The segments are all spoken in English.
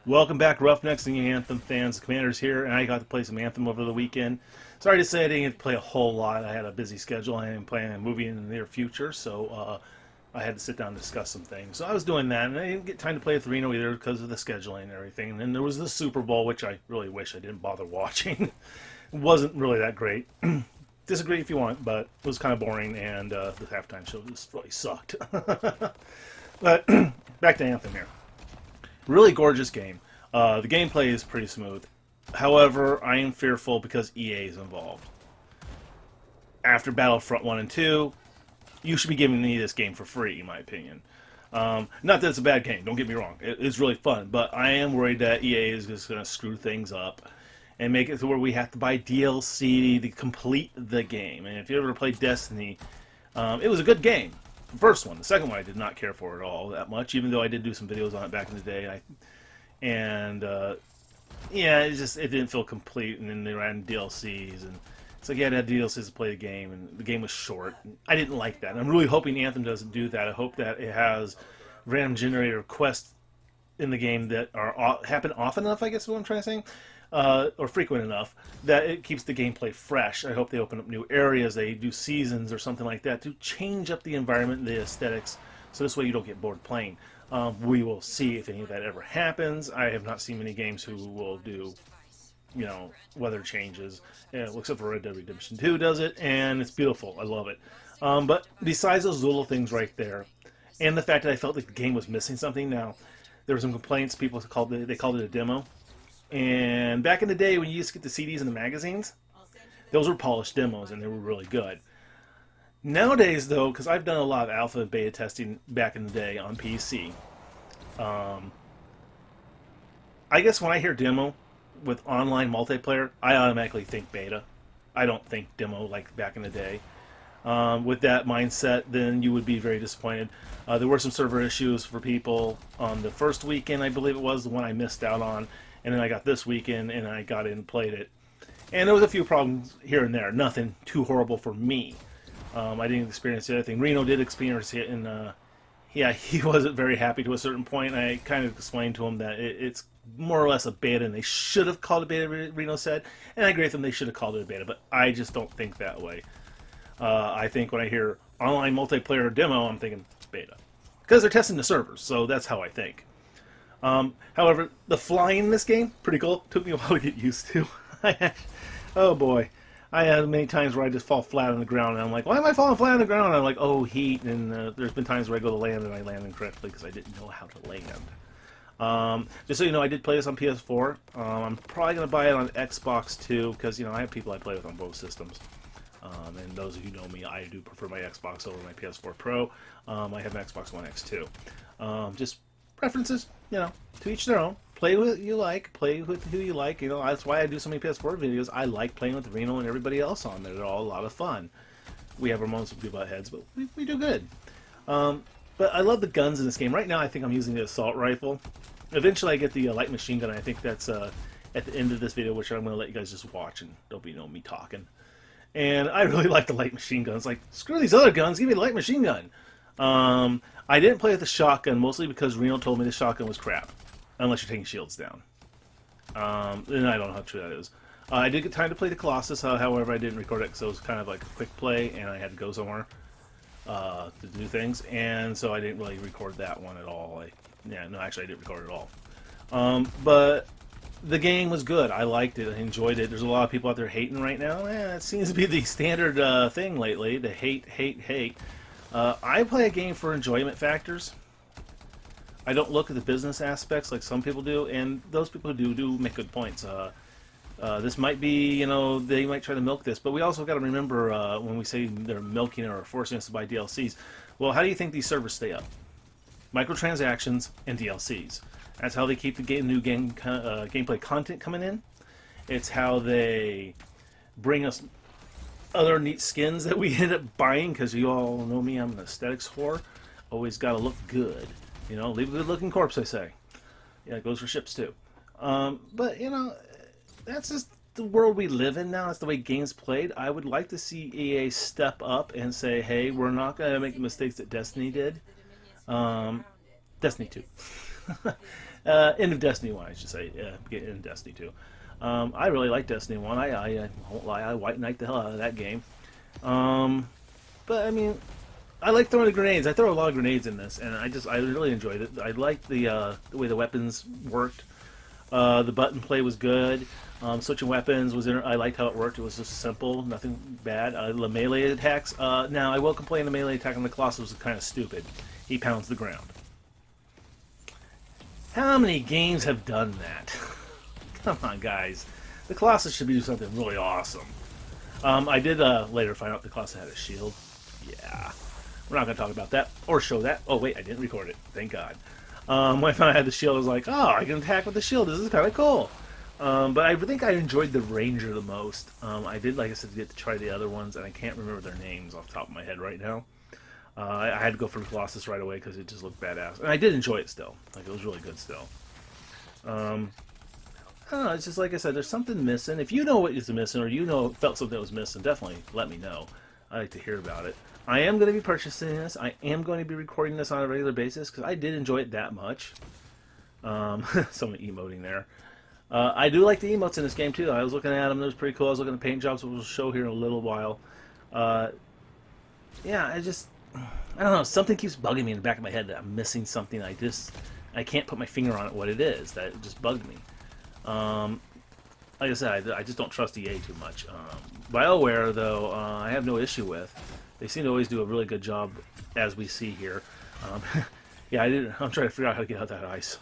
Welcome back, Roughnecks and Anthem fans. Commander's here, and I got to play some Anthem over the weekend. Sorry to say I didn't get to play a whole lot. I had a busy schedule. I am planning a movie in the near future, so I had to sit down and discuss some things. So I was doing that, and I didn't get time to play with Reno either because of the scheduling and everything. And then there was the Super Bowl, which I really wish I didn't bother watching. It wasn't really that great. Disagree if you want, but it was kind of boring, and the halftime show just really sucked. But back to Anthem here. Really gorgeous game. The gameplay is pretty smooth. However, I am fearful because EA is involved. After Battlefront 1 and 2, you should be giving me this game for free, in my opinion. Not that it's a bad game, don't get me wrong. It's really fun, but I am worried that EA is just going to screw things up and make it to where we have to buy DLC to complete the game. And if you ever played Destiny, it was a good game. The first one. The second one I did not care for at all that much, even though I did do some videos on it back in the day. Yeah, it didn't feel complete, and then they ran DLCs, and it's like you had to have DLCs to play the game, and the game was short. I didn't like that, and I'm really hoping Anthem doesn't do that. I hope that it has random generator quests in the game that happen often enough, I guess is what I'm trying to say, or frequent enough, that it keeps the gameplay fresh. I hope they open up new areas, they do seasons or something like that to change up the environment and the aesthetics, so this way you don't get bored playing. We will see if any of that ever happens. I have not seen many games who will do, weather changes, except for Red Dead Redemption 2 does it, and it's beautiful. I love it. But besides those little things right there, and the fact that I felt like the game was missing something, now, there were some complaints, people called it a demo, and back in the day when you used to get the CDs and the magazines, those were polished demos, and they were really good. Nowadays, though, because I've done a lot of alpha and beta testing back in the day on PC, I guess when I hear demo with online multiplayer, I automatically think beta. I don't think demo like back in the day. With that mindset, then you would be very disappointed. There were some server issues for people on the first weekend, I believe it was, the one I missed out on, and then I got this weekend, and I got in and played it. And there was a few problems here and there, nothing too horrible for me. I didn't experience anything. Reno did experience it, and yeah, he wasn't very happy to a certain point. I kind of explained to him that it's more or less a beta, and they should have called it beta, Reno said. And I agree with them, they should have called it a beta, but I just don't think that way. I think when I hear online multiplayer demo, I'm thinking beta. Because they're testing the servers, so that's how I think. However, the flying in this game, pretty cool. Took me a while to get used to. Oh boy. I had many times where I just fall flat on the ground, and I'm like, why am I falling flat on the ground? And I'm like, oh, heat, and there's been times where I go to land, and I land incorrectly because I didn't know how to land. Just so you know, I did play this on PS4. I'm probably going to buy it on Xbox too, because, I have people I play with on both systems. And those of you who know me, I do prefer my Xbox over my PS4 Pro. I have an Xbox One X too. Just preferences, to each their own. Play with you like, play with who you like. That's why I do so many PS4 videos. I like playing with Reno and everybody else on there. They're all a lot of fun. We have our moments with butt heads, but we do good. But I love the guns in this game. Right now, I think I'm using the assault rifle. Eventually, I get the light machine gun. I think that's at the end of this video, which I'm going to let you guys just watch, and don't be me talking. And I really like the light machine guns. Like, screw these other guns, give me the light machine gun. I didn't play with the shotgun, mostly because Reno told me the shotgun was crap. Unless you're taking shields down. And I don't know how true that is. I did get time to play the Colossus, however I didn't record it because it was kind of like a quick play, and I had to go somewhere to do things, and so I didn't really record that one at all. Actually I didn't record it at all. But the game was good. I liked it. I enjoyed it. There's a lot of people out there hating right now. It seems to be the standard thing lately, to hate. I play a game for enjoyment factors. I don't look at the business aspects like some people do, and those people who do make good points. This might be, they might try to milk this, but we also got to remember when we say they're milking or forcing us to buy DLCs, well, how do you think these servers stay up? Microtransactions and DLCs. That's how they keep the new gameplay content coming in. It's how they bring us other neat skins that we end up buying, because you all know me, I'm an aesthetics whore. Always got to look good. Leave a good-looking corpse, I say. Yeah, it goes for ships, too. But, that's just the world we live in now. That's the way games played. I would like to see EA step up and say, hey, we're not going to make the mistakes that Destiny did. Destiny 2. End of Destiny 1, I should say. End of Destiny 2. I really like Destiny 1. I won't lie, I white knight the hell out of that game. But I mean, I like throwing the grenades. I throw a lot of grenades in this, and I really enjoyed it. I liked the way the weapons worked. The button play was good. Switching weapons was I liked how it worked. It was just simple, nothing bad. The melee attacks. Now I will complain the melee attack on the Colossus was kind of stupid. He pounds the ground. How many games have done that? Come on, guys. The Colossus should be doing something really awesome. I did later find out the Colossus had a shield. Yeah. We're not going to talk about that or show that. Oh, wait, I didn't record it. Thank God. When I found I had the shield, I was like, oh, I can attack with the shield. This is kind of cool. But I think I enjoyed the Ranger the most. I did, like I said, get to try the other ones, and I can't remember their names off the top of my head right now. I had to go for the Colossus right away because it just looked badass. And I did enjoy it still. Like, it was really good still. I don't know, it's just like I said, there's something missing. If you know what is missing, or you know felt something that was missing, definitely let me know. I'd like to hear about it. I am going to be purchasing this. I am going to be recording this on a regular basis because I did enjoy it that much. Someone emoting there. I do like the emotes in this game too. I was looking at them; it was pretty cool. I was looking at paint jobs, which we'll show here in a little while. Yeah, I don't know. Something keeps bugging me in the back of my head that I'm missing something. I can't put my finger on it. What it is that just bugged me. Like I said, I just don't trust EA too much. BioWare, though, I have no issue with. They seem to always do a really good job, as we see here. Yeah, I'm trying to figure out how to get out that ice.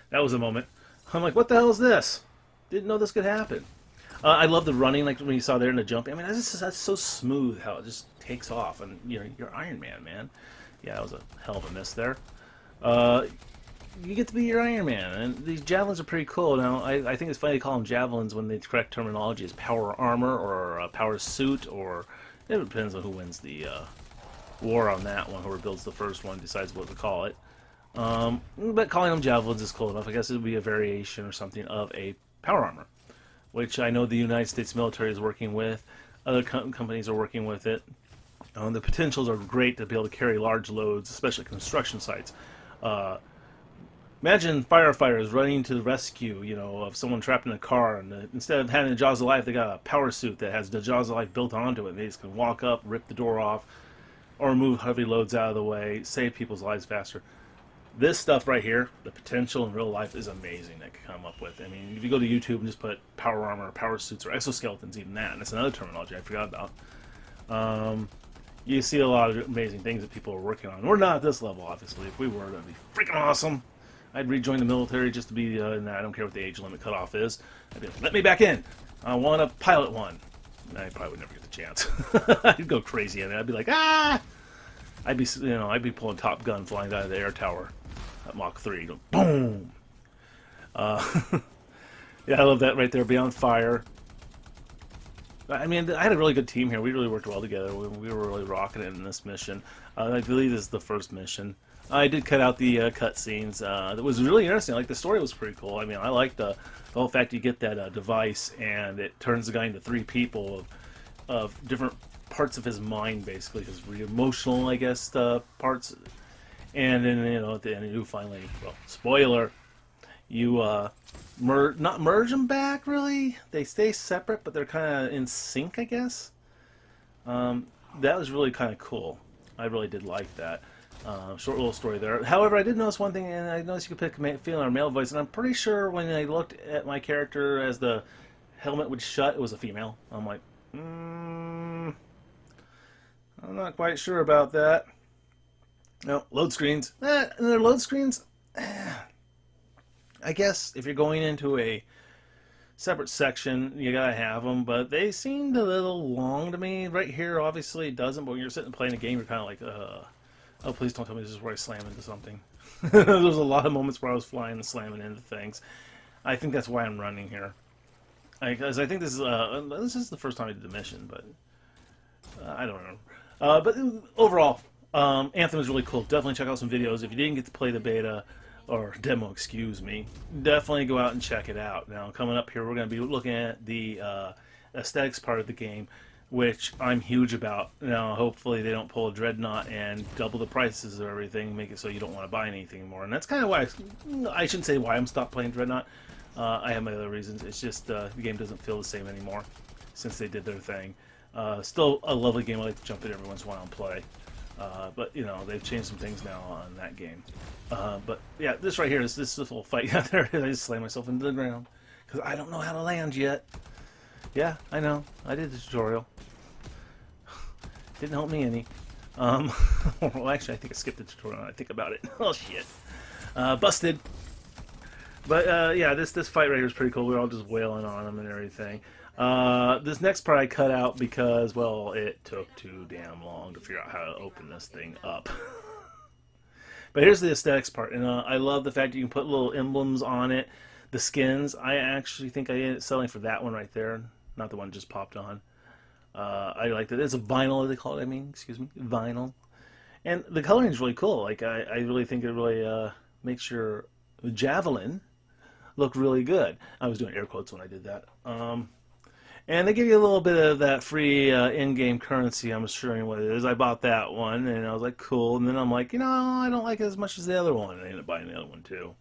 That was a moment. I'm like, what the hell is this? Didn't know this could happen. I love the running, like when you saw there in the jumping. I mean, that's so smooth how it just takes off, and you're Iron Man, man. Yeah, that was a hell of a miss there. You get to be your Iron Man, and these javelins are pretty cool. Now, I think it's funny to call them javelins when the correct terminology is power armor or a power suit, or it depends on who wins the war on that one. Whoever builds the first one decides what to call it. But calling them javelins is cool enough. I guess it would be a variation or something of a power armor, which I know the United States military is working with. Other companies are working with it. The potentials are great to be able to carry large loads, especially construction sites. Imagine firefighters running to the rescue, of someone trapped in a car, and instead of having the jaws of life, they got a power suit that has the jaws of life built onto it. And they just can walk up, rip the door off, or move heavy loads out of the way, save people's lives faster. This stuff right here, the potential in real life is amazing that can come up with. I mean, if you go to YouTube and just put power armor, or power suits, or exoskeletons, even that, and that's another terminology I forgot about. You see a lot of amazing things that people are working on. We're not at this level, obviously. If we were, that'd be freaking awesome. I'd rejoin the military just to be in that. I don't care what the age limit cutoff is. I'd be like, let me back in. I want to pilot one. I probably would never get the chance. I'd go crazy in it. I'd be like, ah! I'd be pulling Top Gun flying out of the air tower at Mach 3. Boom! Yeah, I love that right there. Beyond Fire. I mean, I had a really good team here. We really worked well together. We were really rocking it in this mission. I believe this is the first mission. I did cut out the cutscenes. That was really interesting. Like, the story was pretty cool. I mean, I liked the whole fact you get that device and it turns the guy into three people of different parts of his mind, basically, his emotional, I guess, parts. And then, at the end, you finally, well, spoiler, you not merge them back, really. They stay separate, but they're kind of in sync, I guess. That was really kind of cool. I really did like that. Short little story there. However, I did notice one thing, and I noticed you could pick female or male voice, and I'm pretty sure when I looked at my character as the helmet would shut, it was a female. I'm like, I'm not quite sure about that. No, load screens. And their load screens, I guess if you're going into a separate section, you gotta have them, but they seemed a little long to me. Right here, obviously, it doesn't, but when you're sitting and playing a game, you're kind of like, oh, please don't tell me this is where I slam into something. There's a lot of moments where I was flying and slamming into things. I think that's why I'm running here. Because I think this is the first time I did the mission, but I don't know. But overall, Anthem is really cool. Definitely check out some videos. If you didn't get to play the beta, or demo, excuse me, definitely go out and check it out. Now, coming up here, we're going to be looking at the aesthetics part of the game. which I'm huge about. Now, hopefully they don't pull a Dreadnought and double the prices of everything, make it so you don't want to buy anything anymore. And that's kind of why I shouldn't say why I'm stopped playing Dreadnought. I have my other reasons. It's just the game doesn't feel the same anymore since they did their thing. Still a lovely game. I like to jump in every once in a while and play. But, you know, they've changed some things now on that game. But, yeah, this right here is this little fight. Yeah, there it is. I just slammed myself into the ground because I don't know how to land yet. Yeah, I know. I did the tutorial. Didn't help me any. Well, actually, I think I skipped the tutorial when I think about it. Oh, shit. Busted. But, yeah, this fight right here is pretty cool. We're all just wailing on them and everything. This next part I cut out because, well, it took too damn long to figure out how to open this thing up. But here's the aesthetics part. And I love the fact that you can put little emblems on it. The skins, I actually think I ended up selling for that one right there. Not the one just popped on. I like that. It's a vinyl, they call it. Excuse me, vinyl. And the coloring is really cool. Like I really think it really makes your javelin look really good. I was doing air quotes when I did that. And they give you a little bit of that free in-game currency. I'm sure what it is. I bought that one, and I was like, cool. And then I'm like, you know, I don't like it as much as the other one. And I ended up buying the other one too,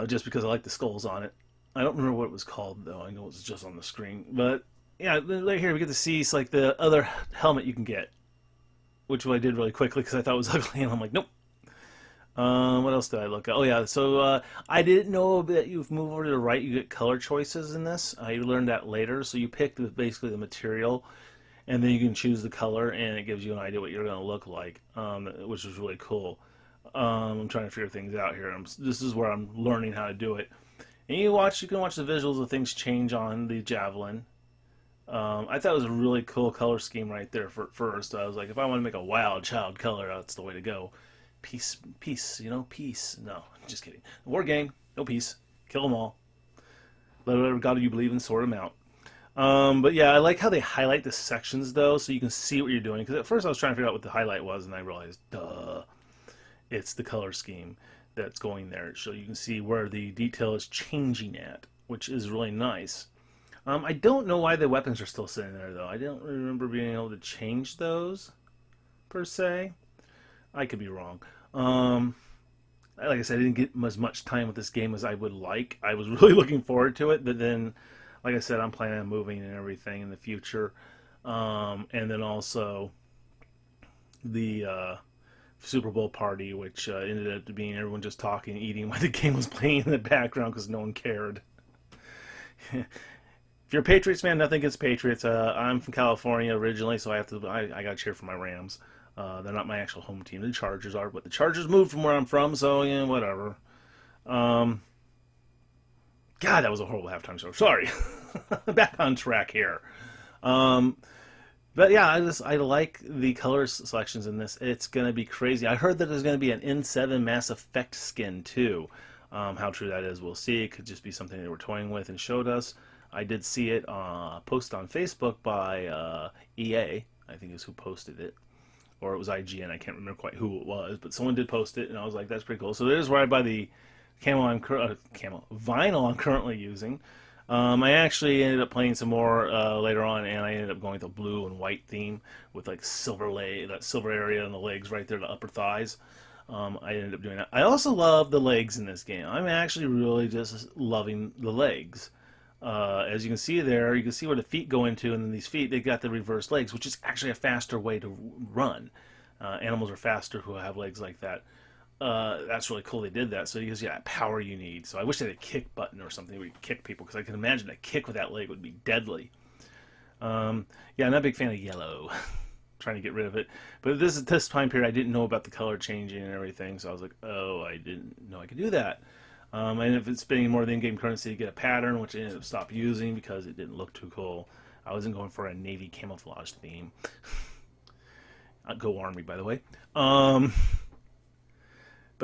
just because I like the skulls on it. I don't remember what it was called though. I know it was just on the screen, but yeah, right here we get to see it's like the other helmet you can get, which I did really quickly because I thought it was ugly, and I'm like, nope. What else did I look at? Oh yeah, so I didn't know that you move over to the right, you get color choices in this. I learned that later. So you pick basically the material, and then you can choose the color, and it gives you an idea what you're going to look like, which is really cool. I'm trying to figure things out here. This is where I'm learning how to do it. And you can watch the visuals of things change on the javelin. I thought it was a really cool color scheme right there. First, I was like, if I want to make a wild child color, that's the way to go. Peace, you know, peace. No, just kidding. War game, no peace. Kill them all. Let whatever God you believe in, sort them out. But yeah, I like how they highlight the sections though, so you can see what you're doing. Because at first I was trying to figure out what the highlight was, and I realized, duh, it's the color scheme that's going there. So you can see where the detail is changing at, which is really nice. I don't know why the weapons are still sitting there though. I don't remember being able to change those, per se. I could be wrong. Like I said, I didn't get as much time with this game as I would like. I was really looking forward to it, but then, like I said, I'm planning on moving and everything in the future. And then also the Super Bowl party, which ended up being everyone just talking, eating while the game was playing in the background because no one cared. If you're a Patriots fan, nothing against Patriots. I'm from California originally, so I got to cheer for my Rams. They're not my actual home team. The Chargers are, but the Chargers moved from where I'm from, so yeah, whatever. God, that was a horrible halftime show. Sorry. Back on track here. But yeah, I like the color selections in this. It's gonna be crazy. I heard that there's gonna be an N7 Mass Effect skin too. How true that is, we'll see. It could just be something they were toying with and showed us. I did see it posted on Facebook by EA. I think is who posted it. Or it was IGN, I can't remember quite who it was, but someone did post it, and I was like, that's pretty cool. So there's where I buy the vinyl I'm currently using. I actually ended up playing some more later on, and I ended up going with a blue and white theme with like that silver area on the legs right there, the upper thighs. I ended up doing that. I also love the legs in this game. I'm actually really just loving the legs. As you can see there, you can see where the feet go into, and then these feet, they got the reverse legs, which is actually a faster way to run. Animals are faster who have legs like that. That's really cool they did that, so it gives you that power you need. So I wish they had a kick button or something where you could kick people, because I can imagine a kick with that leg would be deadly. Yeah, I'm not a big fan of yellow. Trying to get rid of it. But this time period, I didn't know about the color changing and everything, so I was like, oh, I didn't know I could do that. And if it's spending more than in-game currency to get a pattern, which I ended up stopped using because it didn't look too cool. I wasn't going for a navy camouflage theme. Go Army, by the way. But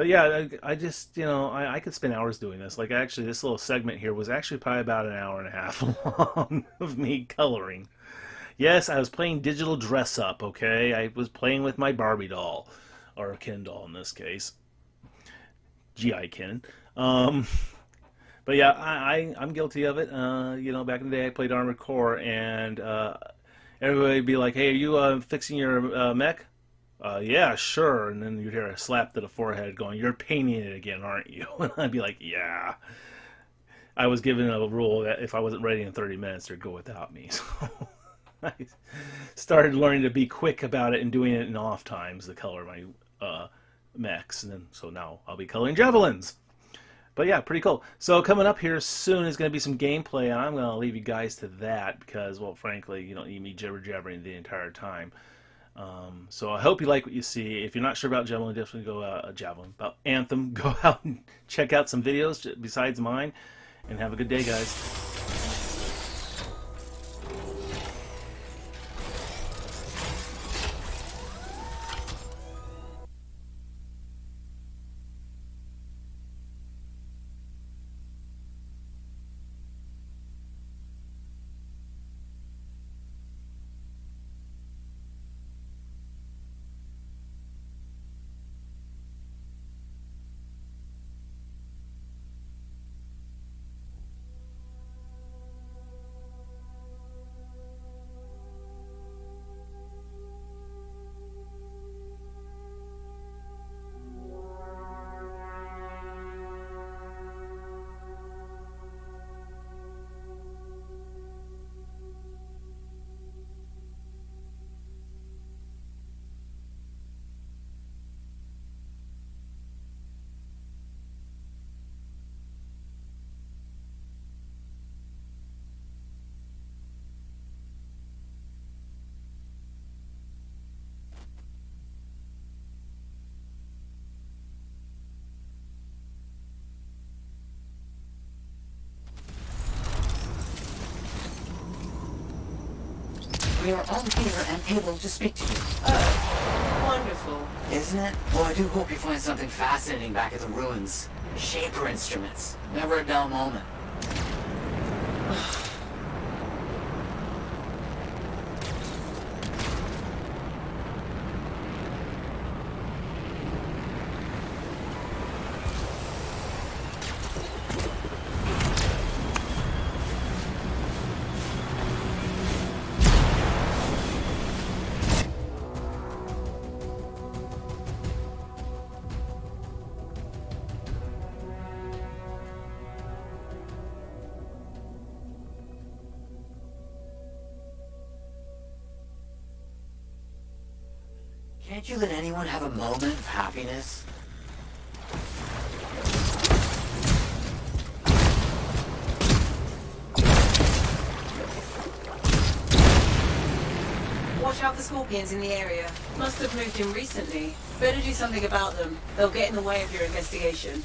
yeah, I just, I could spend hours doing this. Like, actually, this little segment here was actually probably about an hour and a half long of me coloring. Yes, I was playing digital dress up, okay? I was playing with my Barbie doll, or a Ken doll in this case. G.I. Ken. But yeah, I'm guilty of it. Back in the day I played Armored Core, and Everybody would be like, "Hey, are you fixing your mech?" Yeah, sure. And then you'd hear a slap to the forehead going, "You're painting it again, aren't you?" And I'd be like, "Yeah." I was given a rule that if I wasn't ready in 30 minutes, they'd go without me. So I started learning to be quick about it and doing it in off times to color my mechs. And then, so now I'll be coloring javelins. But yeah, pretty cool. So coming up here soon is going to be some gameplay, and I'm going to leave you guys to that because, well, frankly, you don't need me jibber jabbering the entire time. So I hope you like what you see. If you're not sure about Javelin, definitely go Javelin. About Anthem, go out and check out some videos besides mine, and have a good day, guys. We are all here and able to speak to you. Wonderful. Isn't it? Well, I do hope you find something fascinating back at the ruins. Shaper instruments. Never a dull moment. Can't you let anyone have a moment of happiness? Watch out for scorpions in the area. Must have moved in recently. Better do something about them. They'll get in the way of your investigation.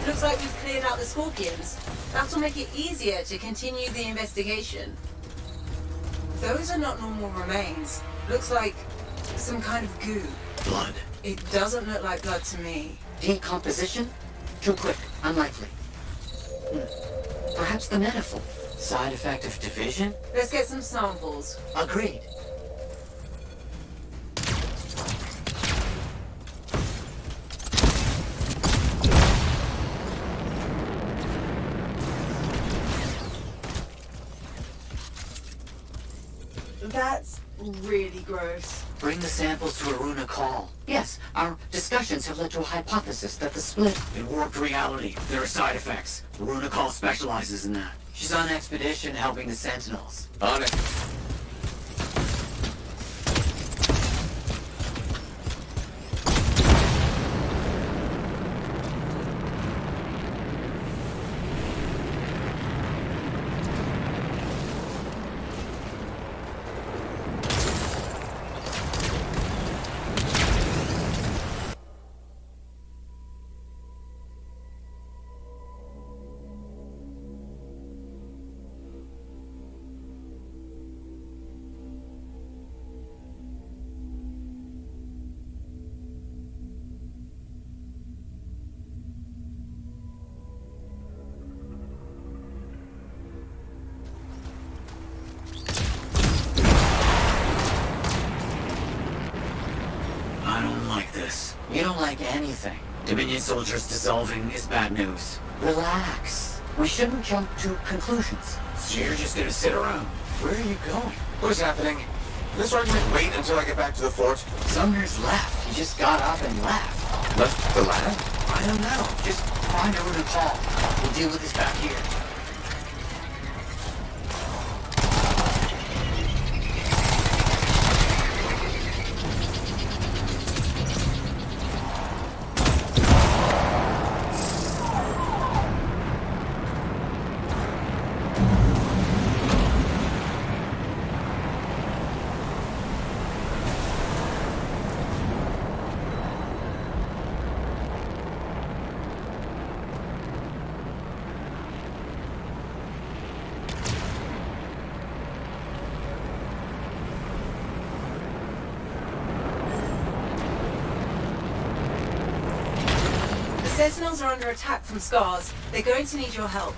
Looks like we've cleared out the scorpions. That'll make it easier to continue the investigation. Those are not normal remains. Looks like some kind of goo. Blood. It doesn't look like blood to me. Decomposition? Too quick. Unlikely. Perhaps the metaphor. Side effect of division? Let's get some samples. Agreed. That's really gross. Bring the samples to Aruna Call. Yes, our discussions have led to a hypothesis that the split in warped reality, there are side effects. Aruna Call specializes in that. She's on expedition helping the Sentinels. On it. I don't like this. You don't like anything. Dominion soldiers dissolving is bad news. Relax. We shouldn't jump to conclusions. So you're just gonna sit around. Where are you going? What's happening? This argument wait until I get back to the fort? Sumner's left. He just got up and left. Left the lab? I don't know. Just find Aruna Call. We'll deal with this back here. The Sentinels are under attack from Scars. They're going to need your help.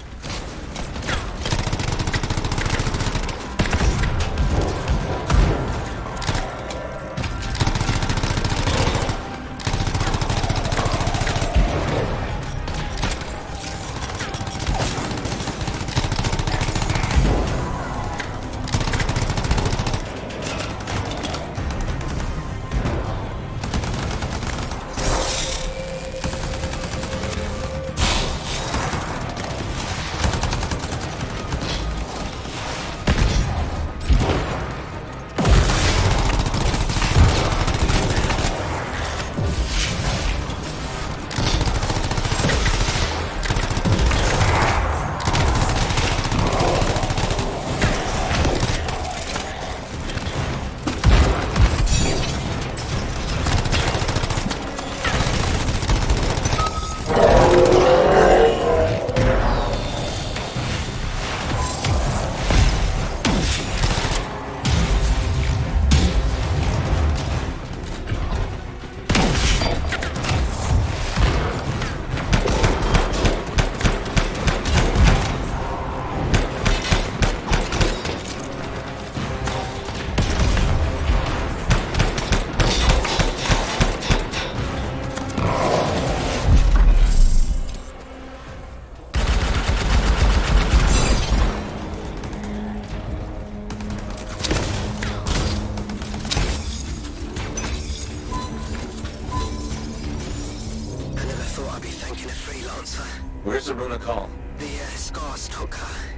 Where's Aruna Call? The Scars took her.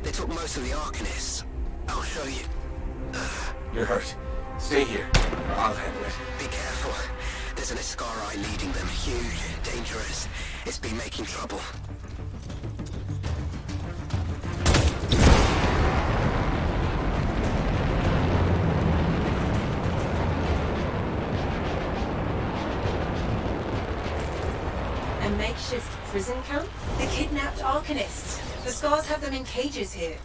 They took most of the Arcanists. I'll show you. You're hurt. Stay here. I'll handle it. Be careful. There's an Escari leading them. Huge, dangerous. It's been making trouble. A makeshift prison camp? The kidnapped Arcanists. The Scars have them in cages here.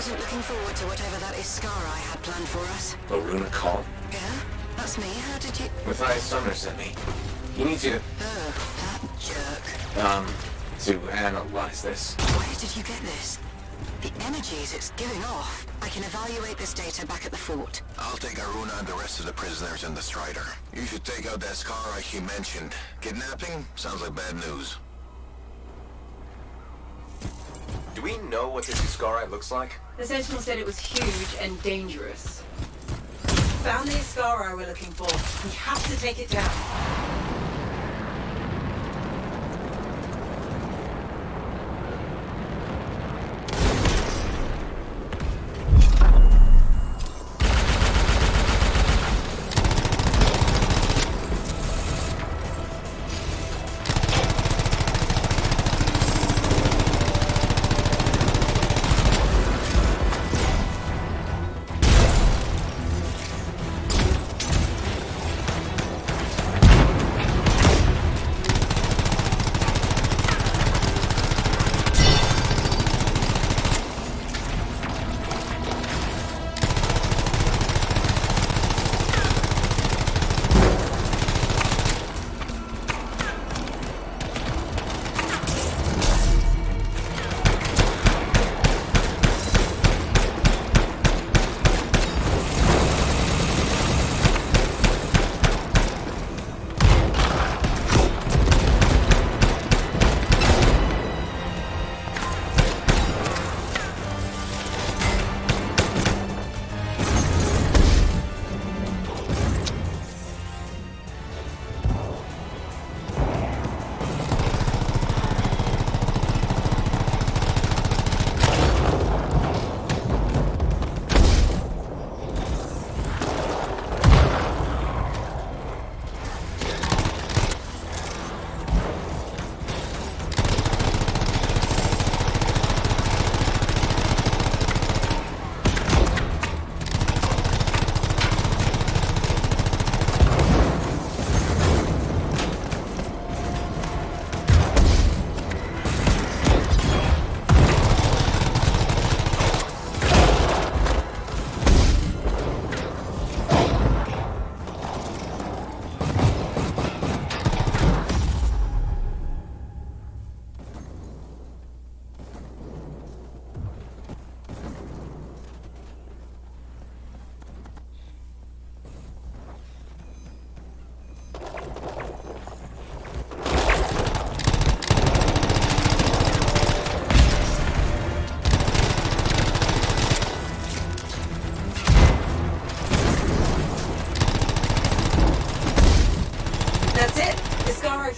wasn't looking forward to whatever that Iskara had planned for us. Loruna called? Yeah, that's me. How did you... Matthias Sumner sent me. He needs you Oh, that jerk. to analyze this. Where did you get this? The energies it's giving off. I can evaluate this data back at the fort. I'll take Aruna and the rest of the prisoners in the Strider. You should take out that Skara he mentioned. Kidnapping? Sounds like bad news. Do we know what this Iskari looks like? The Sentinel said it was huge and dangerous. Found the Iskara we're looking for. We have to take it down.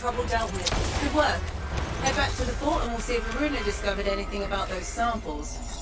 Trouble dealt with. Good work. Head back to the fort and we'll see if Aruna discovered anything about those samples.